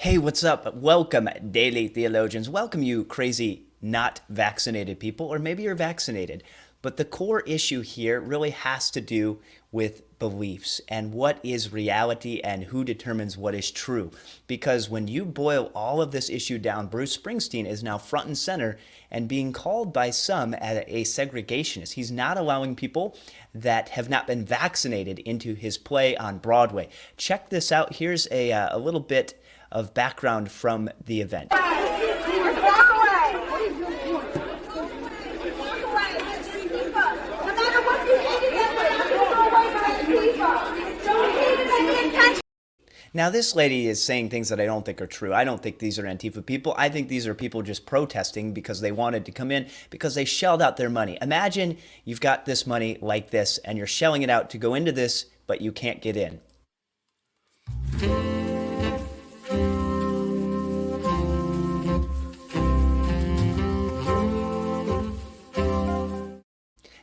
Hey, what's up? Welcome, Daily Theologians. Welcome, you crazy not vaccinated people, or maybe you're vaccinated. But the core issue here really has to do with beliefs and what is reality and who determines what is true. Because when you boil all of this issue down, Bruce Springsteen is now front and center and being called by some as a segregationist. He's not allowing people that have not been vaccinated into his play on Broadway. Check this out. Here's a little bit of background from the event. Now, this lady is saying things that I don't think are true. I don't think these are Antifa people. I think these are people just protesting because they wanted to come in, because they shelled out their money. Imagine you've got this money like this, and you're shelling it out to go into this, but you can't get in.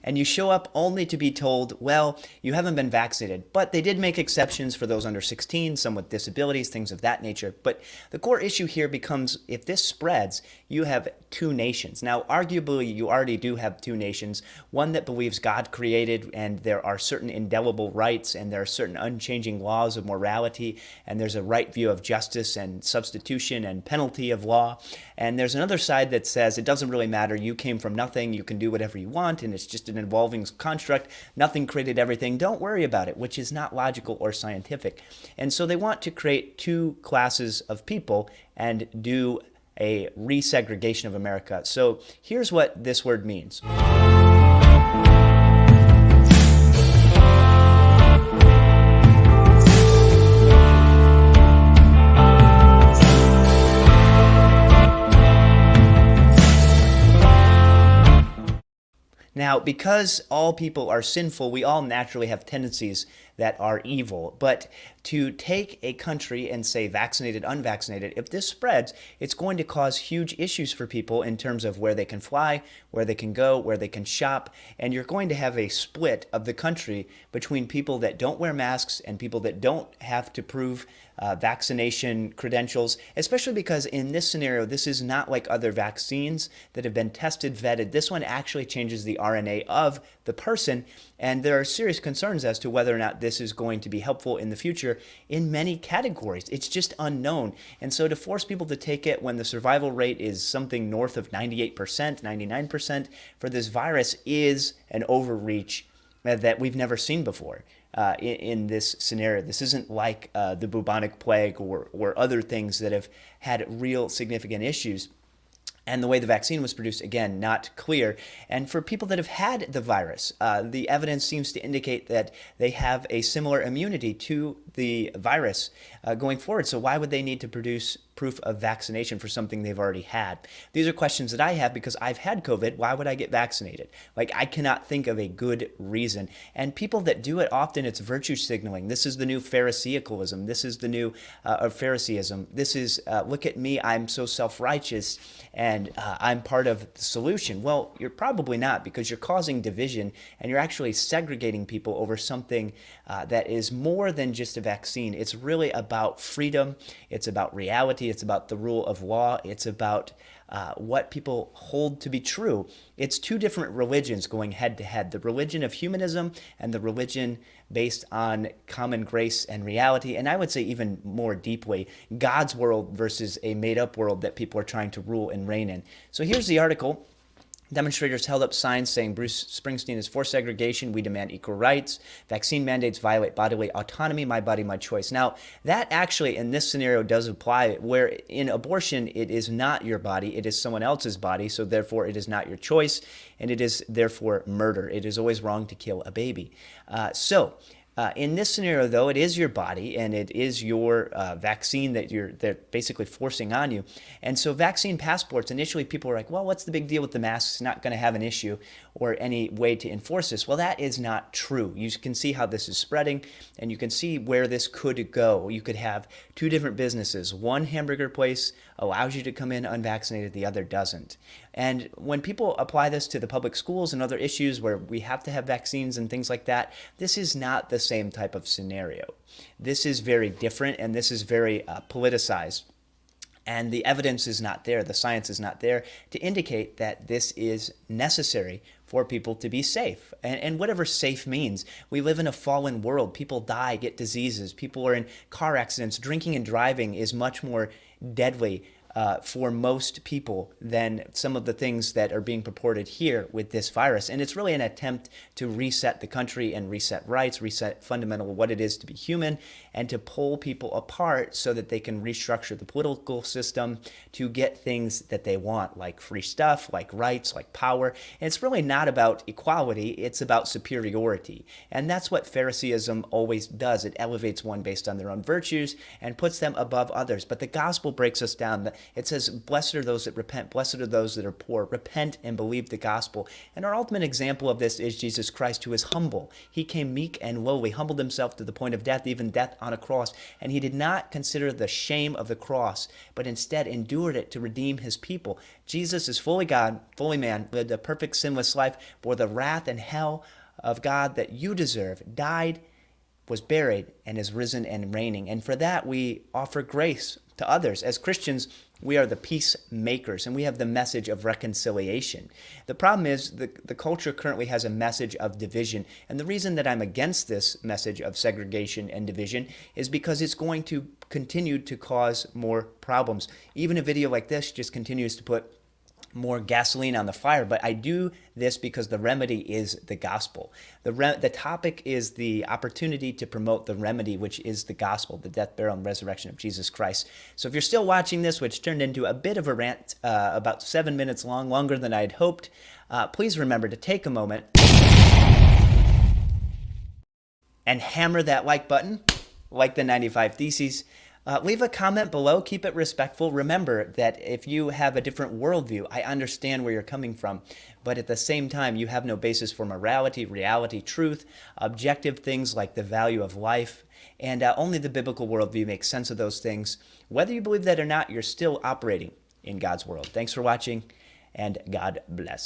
And you show up only to be told, well, you haven't been vaccinated. But they did make exceptions for those under 16, some with disabilities, things of that nature. But the core issue here becomes, if this spreads, you have two nations. Now, arguably, you already do have two nations, one that believes God created and there are certain indelible rights and there are certain unchanging laws of morality, and there's a right view of justice and substitution and penalty of law. And there's another side that says it doesn't really matter, you came from nothing, you can do whatever you want, and it's just an evolving construct, nothing created everything, don't worry about it, which is not logical or scientific. And so they want to create two classes of people and do a resegregation of America. So here's what this word means. Now, because all people are sinful, we all naturally have tendencies that are evil. But to take a country and say vaccinated, unvaccinated, if this spreads, it's going to cause huge issues for people in terms of where they can fly, where they can go, where they can shop. And you're going to have a split of the country between people that don't wear masks and people that don't have to prove vaccination credentials, especially because in this scenario, this is not like other vaccines that have been tested, vetted. This one actually changes the RNA of the person, and there are serious concerns as to whether or not this is going to be helpful in the future in many categories. It's just unknown. And so to force people to take it when the survival rate is something north of 98%, 99% for this virus is an overreach that we've never seen before. In this scenario, this isn't like the bubonic plague or other things that have had real significant issues. And the way the vaccine was produced, again, not clear. And for people that have had the virus, the evidence seems to indicate that they have a similar immunity to the virus going forward. So why would they need to produce proof of vaccination for something they've already had? These are questions that I have because I've had COVID. Why would I get vaccinated? Like, I cannot think of a good reason. And people that do it, often it's virtue signaling. This is the new Pharisaicalism. This is the new Phariseeism. This is, look at me, I'm so self-righteous, and I'm part of the solution. Well, you're probably not, because you're causing division and you're actually segregating people over something that is more than just a vaccine. It's really about freedom. It's about reality. It's about the rule of law. It's about what people hold to be true. It's two different religions going head to head, the religion of humanism and the religion based on common grace and reality. And I would say even more deeply, God's world versus a made-up world that people are trying to rule and reign in. So here's the article. Demonstrators held up signs saying Bruce Springsteen is for segregation. We demand equal rights. Vaccine mandates violate bodily autonomy. My body, my choice. Now, that actually in this scenario does apply, where in abortion, it is not your body. It is someone else's body. So therefore, it is not your choice. And it is therefore murder. It is always wrong to kill a baby. In this scenario, though, it is your body and it is your vaccine that they're basically forcing on you. And so vaccine passports, initially people were like, well, what's the big deal with the masks? It's not going to have an issue or any way to enforce this. Well, that is not true. You can see how this is spreading and you can see where this could go. You could have two different businesses. One hamburger place allows you to come in unvaccinated, the other doesn't. And when people apply this to the public schools and other issues where we have to have vaccines and things like that, this is not the same type of scenario. This is very different, and this is very politicized. And the evidence is not there, the science is not there to indicate that this is necessary for people to be safe. And whatever safe means, we live in a fallen world. People die, get diseases, people are in car accidents. Drinking and driving is much more deadly for most people than some of the things that are being purported here with this virus. And it's really an attempt to reset the country and reset rights, reset fundamental what it is to be human, and to pull people apart so that they can restructure the political system to get things that they want, like free stuff, like rights, like power. And it's really not about equality, it's about superiority. And that's what Phariseeism always does. It elevates one based on their own virtues and puts them above others. But the gospel breaks us down. It says, blessed are those that repent, blessed are those that are poor. Repent and believe the gospel. And our ultimate example of this is Jesus Christ, who is humble. He came meek and lowly, humbled himself to the point of death, even death on a cross. And he did not consider the shame of the cross, but instead endured it to redeem his people. Jesus is fully God, fully man, lived a perfect sinless life, bore the wrath and hell of God that you deserve, died, was buried, and is risen and reigning. And for that, we offer grace to others. As Christians, we are the peacemakers, and we have the message of reconciliation. The problem is the culture currently has a message of division. And the reason that I'm against this message of segregation and division is because it's going to continue to cause more problems. Even a video like this just continues to put more gasoline on the fire, but I do this because the remedy is the gospel. The topic is the opportunity to promote the remedy, which is the gospel, the death, burial, and resurrection of Jesus Christ. So if you're still watching this, which turned into a bit of a rant, about 7 minutes long, longer than I'd hoped, please remember to take a moment and hammer that like button, like the 95 Theses. Leave a comment below. Keep it respectful. Remember that if you have a different worldview, I understand where you're coming from. But at the same time, you have no basis for morality, reality, truth, objective things like the value of life. And only the biblical worldview makes sense of those things. Whether you believe that or not, you're still operating in God's world. Thanks for watching, and God bless.